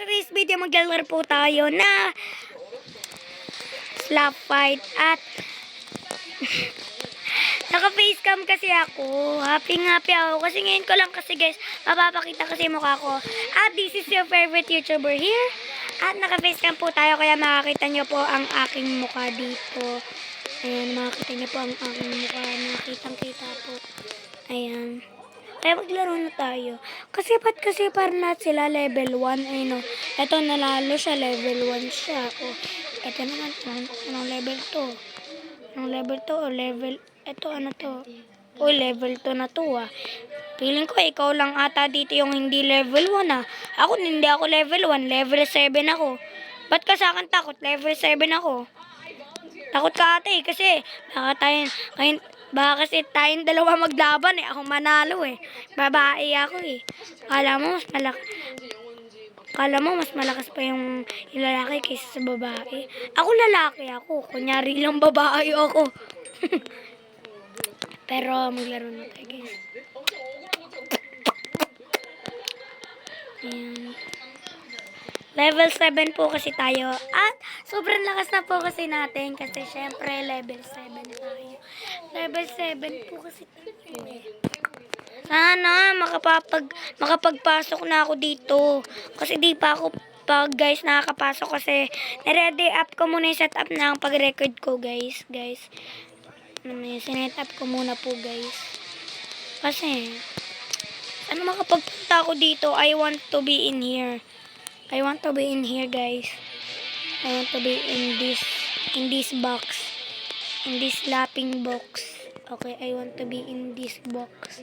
sa this video maglalaro po tayo na slap fight at naka-facecam kasi ako. Happy ako kasi ngayon ko lang kasi guys mapapakita kasi yung mukha ko. At this is your favorite YouTuber here. At naka-facecam po tayo kaya makakita nyo po ang aking mukha dito. Ayan, makakita nyo po ang aking mukha. Nakitang-kita po. Ayan. Kaya maglaro na tayo. Kasi ba't kasi parang sila level 1. Ay no. Ito nalalo siya. Level 1 siya. O, ito naman. Anong level to? Anong level to? O level. Ito ano to? O level 2 na to ah. Feeling ko ikaw lang ata dito yung hindi level 1 ah. Ako hindi ako level 1. Level 7 ako. Ba't ka sa akin takot? Level 7 ako. Takot ka ate kasi baka kasi tayong dalawa maglaban eh. Ako manalo eh. Babae ako eh. Kala mo mas malakas pa yung lalaki kaysa sa babae. Ako lalaki ako. Kunyari lang babae ako. Pero maglaro na tayo guys. Ayan. Level 7 po kasi tayo. At sobrang lakas na po kasi natin. Kasi syempre level 7 tayo. Level 7 po kasi tayo eh. Sana makapagpasok na ako dito. Kasi di pa ako guys nakakapasok kasi ready up ko muna yung setup na ang pag-record ko guys. Sinet up ko muna po guys. Kasi ano makapagpunta ako dito. I want to be in here. I want to be in here guys. I want to be in this box. In this slapping box. Okay, I want to be in this box.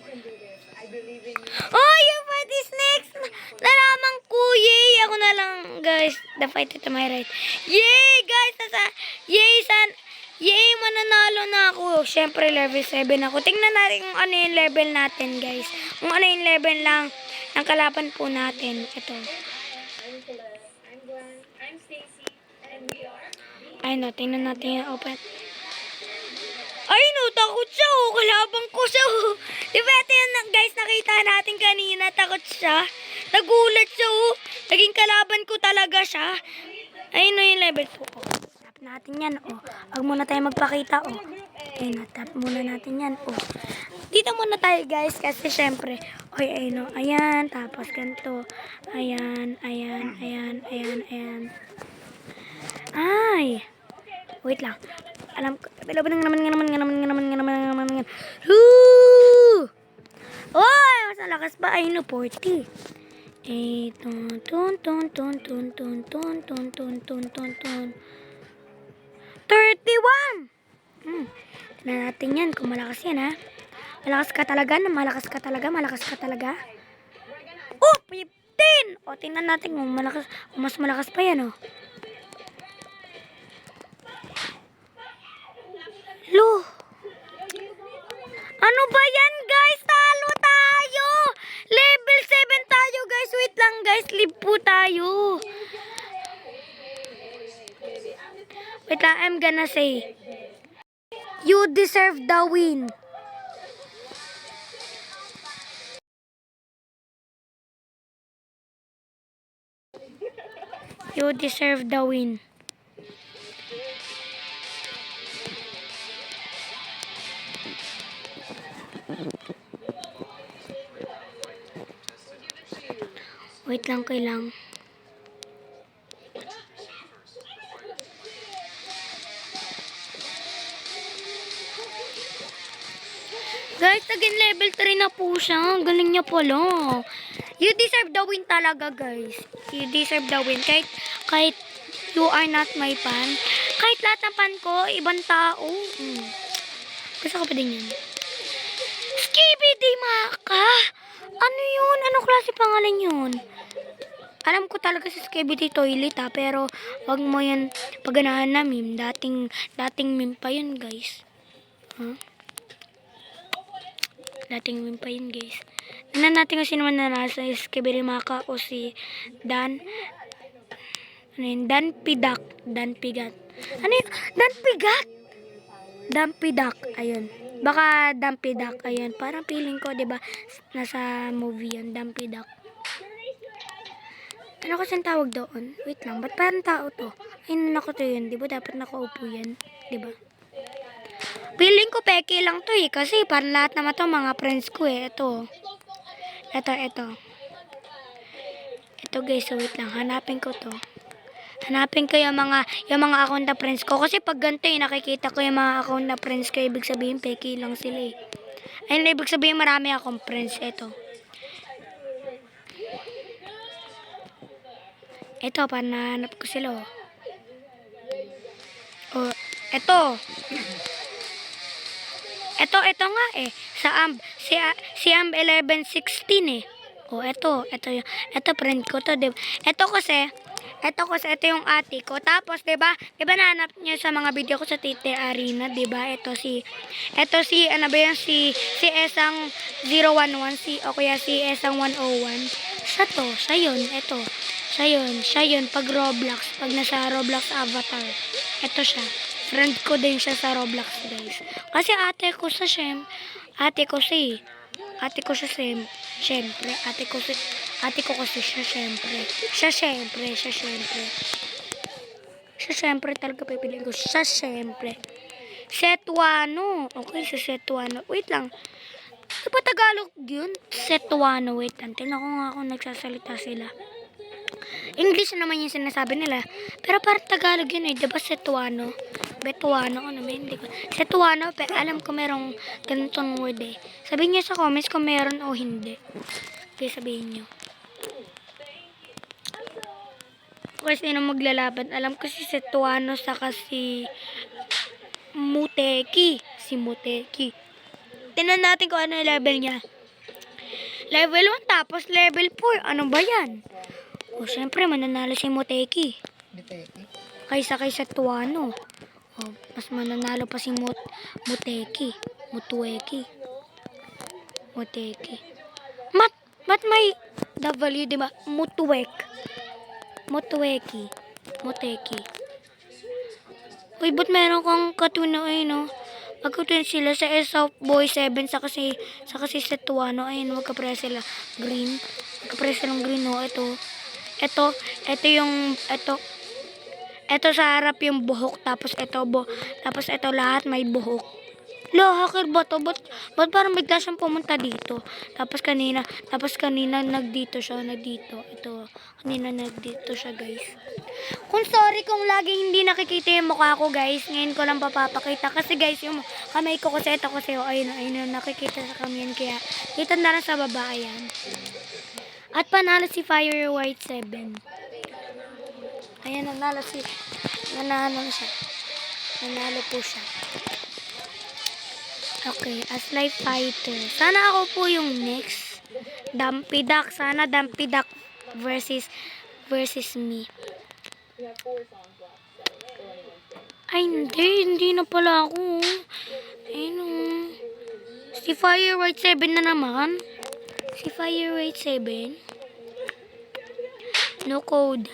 Oh, yung fight is next! Nalaman ko, yay! Ako na lang, guys. The fight to my right. Yay, guys! Yay, mananalo na ako. Siyempre, level 7 ako. Tingnan natin kung ano yung level natin, guys. Kung ano yung level lang ng kalaban po natin. Ito. Ay, no. Tingnan natin yung open. Ay, no. Takot siya, oh. Kalabang ko siya, oh. Diba ito yan, guys, nakita natin kanina. Takot siya. Nagulat siya, oh. Naging kalaban ko talaga siya. Ay, no. Yung level 2, oh. Tap natin yan, oh. Huwag muna tayo magpakita, oh. Ay, tap muna natin yan, oh. Dito muna tayo, guys, kasi syempre. Oy, ay, no. Ayan, tapos ganito. Ayan. Ay. Wait lang. Alam ko. Woo! Oy, mas malakas ba? Ay, no, 40. Eh, ton. 31! Tignan natin yan kung malakas yan, ha? Malakas ka talaga. Oh, 15! O, tingnan natin kung mas malakas pa yan, oh. Lo. Ano ba yan, guys? Talo tayo! Level 7 tayo, guys. Wait lang, guys. Live po tayo. Wait lang, I'm gonna say. You deserve the win. You deserve the win. Wait lang, kailang. Guys, naging level 3 na po siya. Galing niya pala. You deserve the win talaga, guys. You deserve the win. Kahit you are not my fan. Kahit lahat ng fan ko, ibang tao. Gusto ko pa din yan. Skibidi Maka! Ano yun? Anong klase pangalan yun? Alam ko talaga sa Skibidi Toilet ha, pero wag mo yan pagganahan na meme. Dating meme pa yun, guys. Dating meme pa yun, guys. Tingnan natin kung sino man na nasa Skibidi Maka o si Dan. Ano yun? Dan Pigat. Ano yun? Dan Pigat. Ayun. Baka Dumpy Duck, ayun. Parang feeling ko, 'di ba? Nasa movie 'yon, Dumpy Duck. Ano kasing tawag doon? Wait lang, ba't parang tao to? Ay, nako to yun. Di ba dapat nakaupo yan? Di ba? Feeling ko peke lang to eh. Kasi parang lahat naman to mga friends ko eh. Ito. Ito. Ito guys, so wait lang. Hanapin ko to. Hanapin ko yung mga account na friends ko. Kasi pag ganito eh, nakikita ko yung mga account na friends ko. Ibig sabihin, peke lang sila eh. Ayun, ibig sabihin marami akong friends. Ito. Ito, parang nahanap ko sila oh. Oh, ito. Ito nga eh. Si Amb 1116 eh. Oh, ito friend ko to, diba? Ito kasi ito yung ate ko. Tapos, diba nahanap niyo sa mga video ko sa Tite Arena, diba? Ito si, ano ba yan, si Esang 011, o kaya si Esang 101. Siya yun, ito. Siya yun, pag nasa Roblox avatar. Ito siya. Friend ko din siya sa Roblox, guys. Kasi ate ko siya, syempre, talaga pipiliin ko. Siya, syempre. Setuano. Okay, sa Setuano. Wait lang. Di ba Tagalog yun? Setuano. Wait lang. Tignan ko nga kung nagsasalita sila. English naman yung sinasabi nila. Pero parang Tagalog yun eh. Diba Setuano? Betuano ko naman. Hindi ko. Setuano. Pero alam ko merong ganitong word eh. Sabihin nyo sa comments kung meron o hindi. Okay, sabihin nyo. Kasi sino maglalaban. Alam ko si Setuano saka si Muteki. Tingnan natin kung ano yung level niya. Level 1 tapos level 4. Ano ba yan? O, syempre, mananalo si Muteki. Kaysa kay Setuano. O, mas mananalo pa si Muteki. Mat may W, diba? Muteki. Uy, ba't meron kang katuno ay, no? Magkatunin sila sa Boy 7 sa kasi Setuano. Ayun, magkapres sila green. No? Ito sa harap yung buhok, tapos ito lahat may buhok. Hacker ba to? Ba't parang bigla siyang pumunta dito? Tapos kanina nagdito siya. Kanina nagdito siya, guys. Sorry kung laging hindi nakikita yung mukha ko, guys. Ngayon ko lang papapakita. Kasi, guys, yung kamay ko kasi, ito kasi, ayun, nakikita sa kamyan. Kaya, dito na lang sa baba, ayan. At panalo si Fire White 7. Ayan, nanalo siya. Nanalo po siya. Okay, as life fighter. Sana ako po yung next. Dumpy Duck. Sana Dumpy Duck versus me. Ay, hindi na pala ako. Ayun. Si Fire White 7 na naman. No code.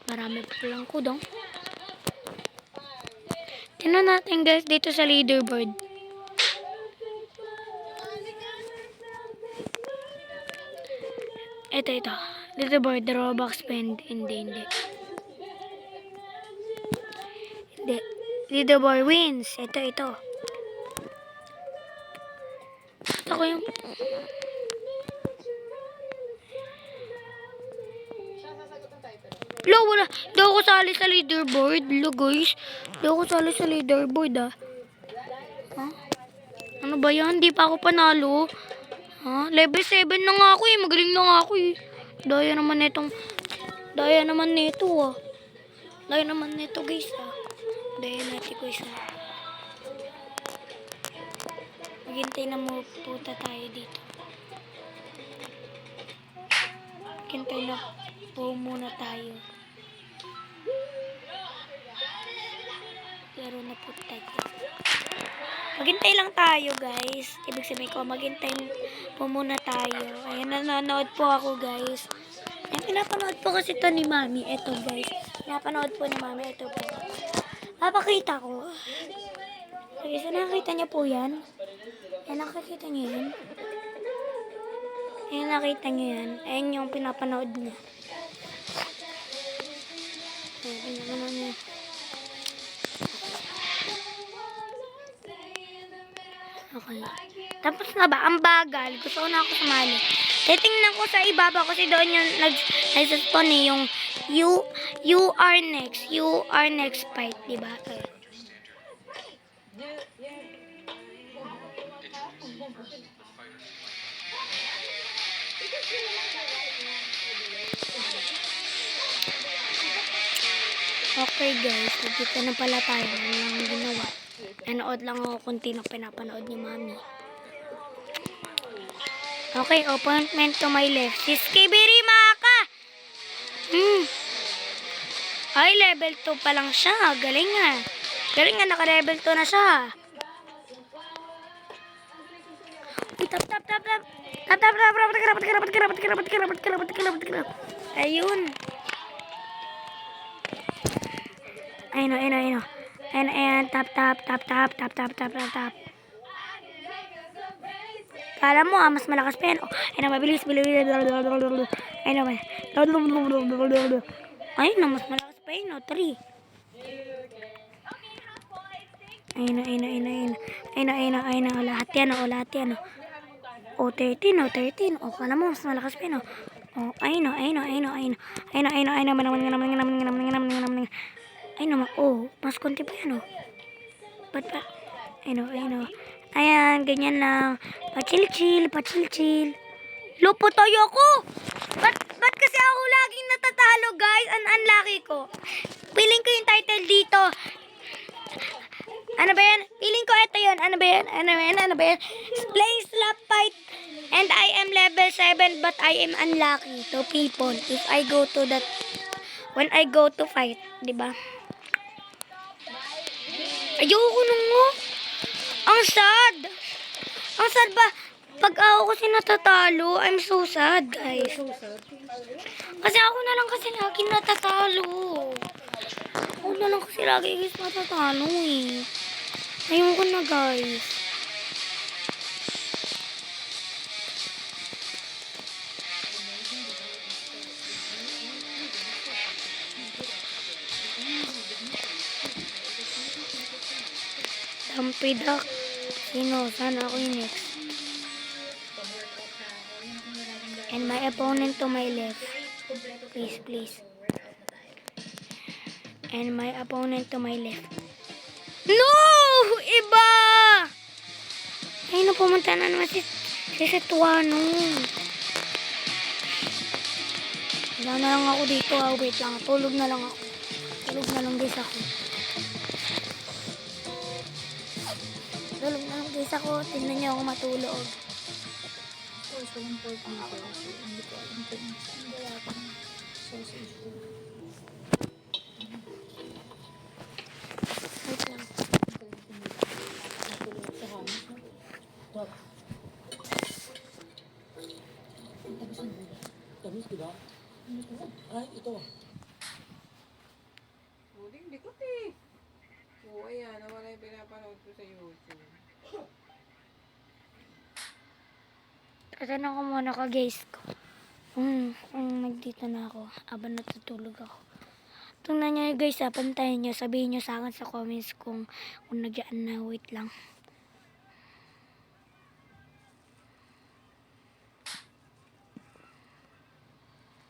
Marami pa lang code. Tingnan natin, guys, dito sa leaderboard. Ito. Leaderboard, Robux spend. Hindi. Leaderboard wins. Ito. Ako yung... wala. Di ako sali sa leaderboard. Guys. Di ako sali sa leaderboard, ah. Ano ba yan? Di pa ako panalo. Level 7 na nga ako eh. Magaling na nga ako eh. Daya naman nito, ah. Daya naman nito, guys, ah. Daya natin, guys, ah. Maghintay na puta tayo dito. Maghintay na po muna tayo. Laro na po tayo. Maghintay lang tayo, guys. Ibig sabihin ko, maghintay po muna tayo. Ayan, nanonood po ako, guys. Ayan, pinapanood po kasi ito ni Mami. Ito, guys. Pinapanood po ni Mami. Ito po. Papakita ko. Okay, so nakakita niyo po yan? Ayan, nakakita niyo yan? Ayan, nakita niyo yan? Ayan yung pinapanood niya. Okay. Tapos na ba? Ang bagal. Gusto ko na ako sumali. Titingnan ko sa ibaba kasi doon yung nag-spawn eh. Yung you are next. You are next fight. Diba? Okay. Okay guys, nandito na pala tayo. Ano lang ginawa. Nanood lang ako kung tino pinapanood ni Mami. Okay, appointment to my left. Si Skibidi Maka! Ay, level 2 pa lang siya. Galing nga. Galing nga, naka-level 2 na siya. Uy, tap. Ayun. Ayun. Tap. Kala mo, mas malakas pa yan. Ayun, mabilis. Ayun, mas malakas pa yun. 3. Ayun. Lahat yan. 13. Kala mo, mas malakas pa yun. Ayun. Mas konti pa yan. Ba't pa? Ayun. Ayan, ganyan lang. Pa-chill. Lupo tayo ako. Ba't kasi ako laging natatalo, guys? Ang unlucky ko. Piling ko yung title dito. Ano ba yan? Piling ko ito yun. Ano ba yan? Playing slap fight. And I am level 7 but I am unlucky to people if I go to that when I go to fight, di ba? Ayoko nung ang sad ba? Pag ako kasi natatalo, I'm so sad, guys. Kasi ako na lang kasi lagi natatalo. Ako na lang kasi lagi guys natatalo eh. Ayoko na, guys. Dampidak. Sino? Sana ako yung next. And my opponent to my left. Please. And my opponent to my left. No! Iba! Ay, pumunta na naman si Setuano. Wala na lang ako dito. Wait lang. Tulog na lang guys ako. Tingnan niyo ako matulog. Wait lang. Tamis, diba? Ay, ito. Hindi ko eh. Oo, ayan. Nawala yung pinapanood ko sa YouTube. Tatanong ko muna ka guys ko. Nagdito na ako. Habang natutulog ako. Tingnan nyo guys, pantayin nyo. Sabihin nyo sa akin sa comments kung nagyaan na. Wait lang.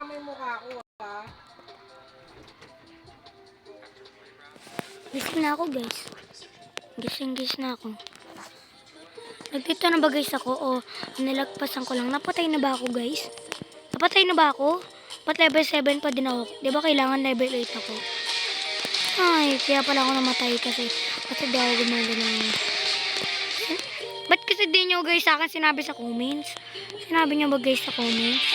May mukha ko ha. Gising na ako guys. Gising na ako. Nagdito na ba guys ako? O nilagpasan ko lang. Napatay na ba ako guys? Ba't level 7 pa din ako? Di ba kailangan level 8 ako? Ay, kaya pala ako namatay kasi di ako gumagano. Ba't kasi di nyo guys sa akin sinabi sa comments? Sinabi nyo ba guys sa comments?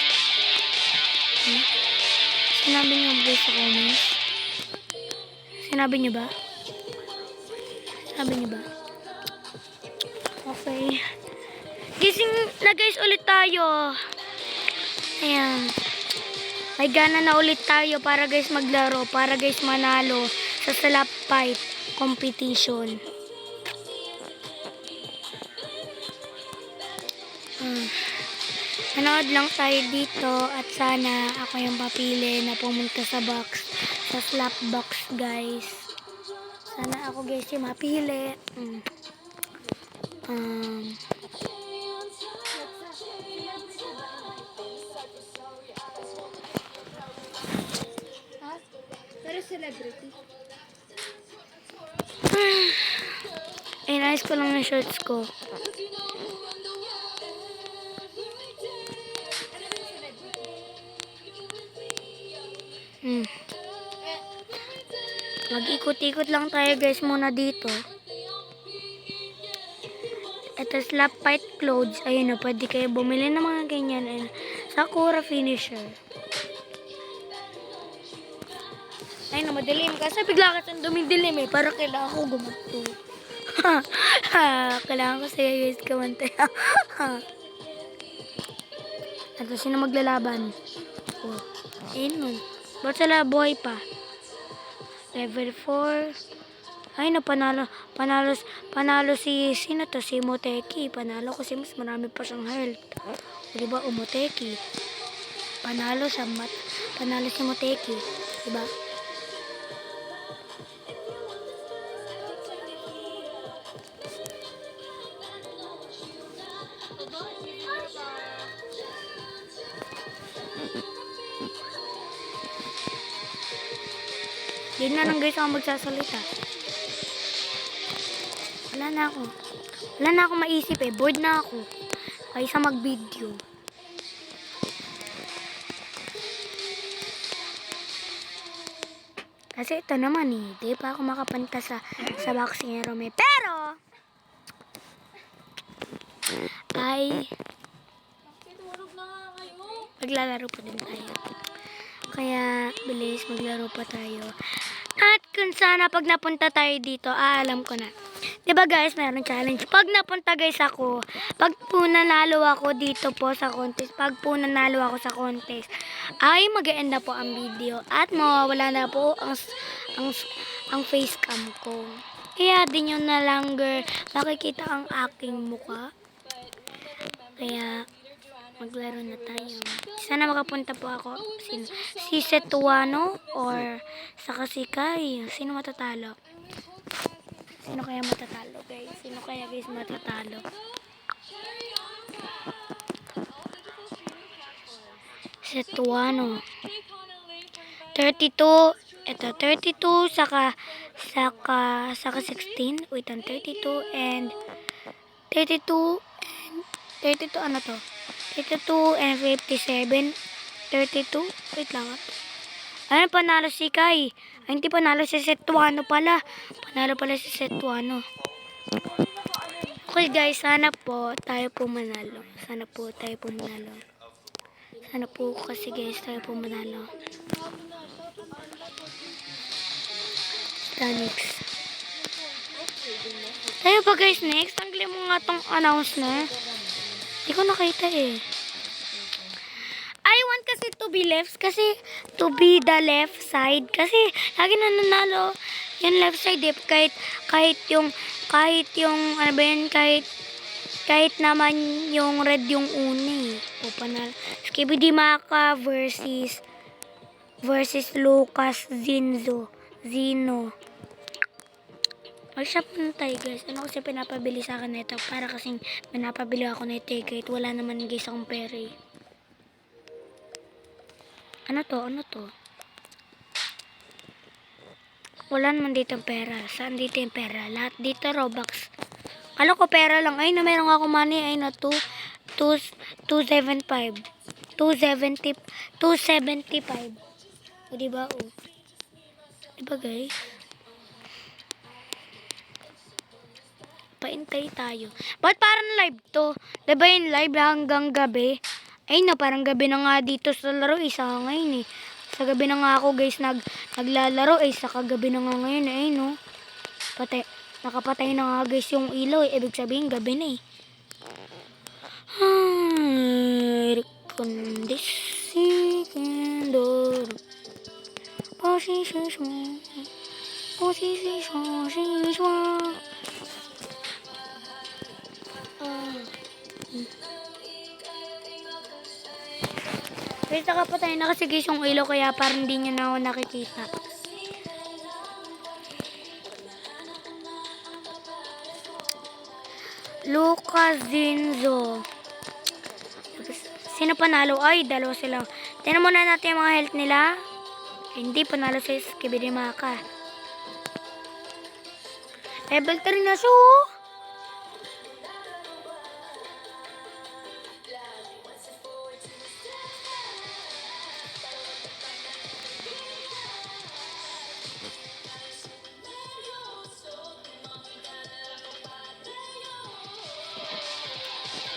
Sinabi nyo ba guys sa comments? Sinabi nyo ba? Okay. Gising na guys ulit tayo. Ayan. May gana na ulit tayo para guys maglaro. Para guys manalo sa slap fight competition. Manood lang tayo dito at sana ako yung papili na pumunta sa box sa slap box, guys. Sana ako, guys, yung mapili. Pero celebrity. Inayos ko lang yung shorts ko. Mag-ikot-ikot lang tayo, guys, muna dito. Ito, slap fight clothes. Ayun na, pwede kayo bumili ng mga ganyan. Ayun, Sakura finisher. Ayun na, madilim. Kasi bigla ka siyang dumidilim eh. Para kailangan ko gumanto. Kailangan ko sa'yo, guys, kumantay. Ito, sino maglalaban? Oh. Ayun nun. Ba't sila buhay pa? Level 4. Ay, panalo si, sino to? Si Moteki. Panalo kasi mas marami pa siyang health. O, diba, Moteki. Panalo si Moteki. Diba? Hindi na lang, guys, ako magsasalita. Wala na ako maisip eh. Bored na ako. Kaysa mag-video. Kasi ito naman eh. Di pa ako makapanta sa boxing hero may. Pero, ay, maglalaro pa din tayo. Kaya, bilis, maglaro pa tayo. At kung sana pag napunta tayo dito, alam ko na. Diba guys, meron challenge. Pag napunta guys ako, pag po nanalo ako dito po sa contest, ay mag-e-end na po ang video. At mawawala na po ang face cam ko. Kaya di nyo na longer makikita ang aking mukha. Kaya, maglaro na tayo. Sana makapunta po ako. Si Setuano or saka si Kai. Sino matatalo? Sino kaya matatalo, guys? Sino kaya, guys, matatalo? Setuano. 32. Ito, 32 saka 16. Wait, 32 and 32 ano to? 32 and 57. 32. Wait lang. Ano, panalo si Kai. Ay, hindi panalo si Setuano pala. Panalo pala si Setuano. Okay guys, sana po tayo po manalo. Sana po kasi guys tayo po manalo. Next. Tayo pa guys next. Tanggalin mo nga tong announce na. Hindi ko nakita eh. I want kasi to be left. Kasi to be the left side. Kasi lagi na nanalo yung left side eh. Kahit yung ano ba yun, kahit naman yung red yung uni. O panalo. Skibidi Maka versus Lucas Zino. Mag-shop na tayo guys. Ano kasi pinapabili sa akin nito? Para kasing pinapabili ako nito eh. Kahit wala naman guys akong pera eh. Ano to? Wala naman dito pera. Saan dito yung pera? Lahat dito Robux. Kala ko pera lang. Ay na meron ako money. Ay na 275. 275. O diba o? Diba guys? Paintay tayo. Ba't parang live to? Diba yung live hanggang gabi? Ay na, parang gabi na nga dito sa laro. Isa ngayon eh. Sa gabi na nga ako guys naglalaro eh. Sa kagabi na nga ngayon eh. No? Nakapatay na nga guys yung ilaw eh. Ibig sabihin gabi na eh. Kondisi kendor. Posisi Guys, nakapatay na kasi guys yung ilaw kaya parang hindi nyo na ako nakikita. Lucas Zinzo. Sino panalo? Ay, dalawa sila. Tingnan muna natin yung mga health nila. Hindi, panalo si Skibidi Maka. Level 3 na siya, oh.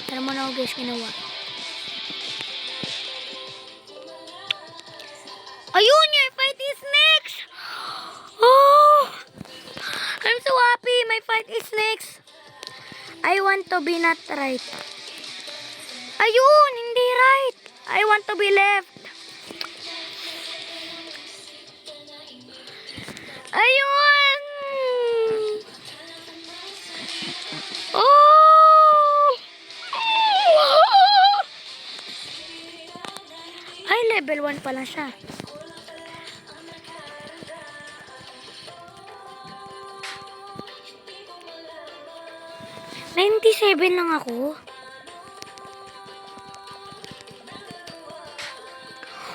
Tara mo na ako guys, ginawa. Ayun, your fight is next! Oh! I'm so happy, my fight is next. I want to be not right. Ayun, hindi right. I want to be left. Ayun! Oh! Ay, level 1 pa lang siya. $97 lang ako.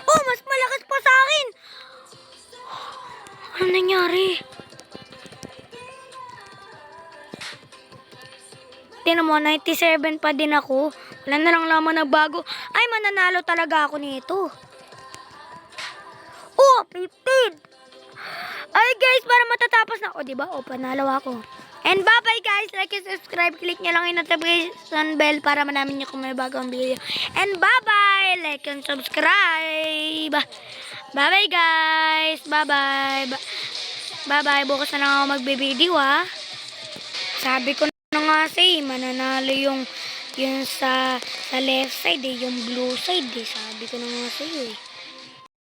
Oh, mas malakas pa sa akin. Ano nangyari? Tingnan mo, 97 pa din ako. Wala na lang naman nagbago. Ay, mananalo talaga ako nito. Oh, 15. Ay, guys, para matatapos na. O, diba? O, panalo ako. And bye-bye, guys. Like and subscribe. Click nyo lang yung notification bell para manamin nyo kung may bagong video. And bye-bye. Like and subscribe. Bye-bye, guys. Bye-bye. Bye-bye. Bukas na lang ako magbe-video, ha. Sabi ko na nga sa'yo, mananalo yung sa left side, yung blue side, Sabi ko na nga sa'yo,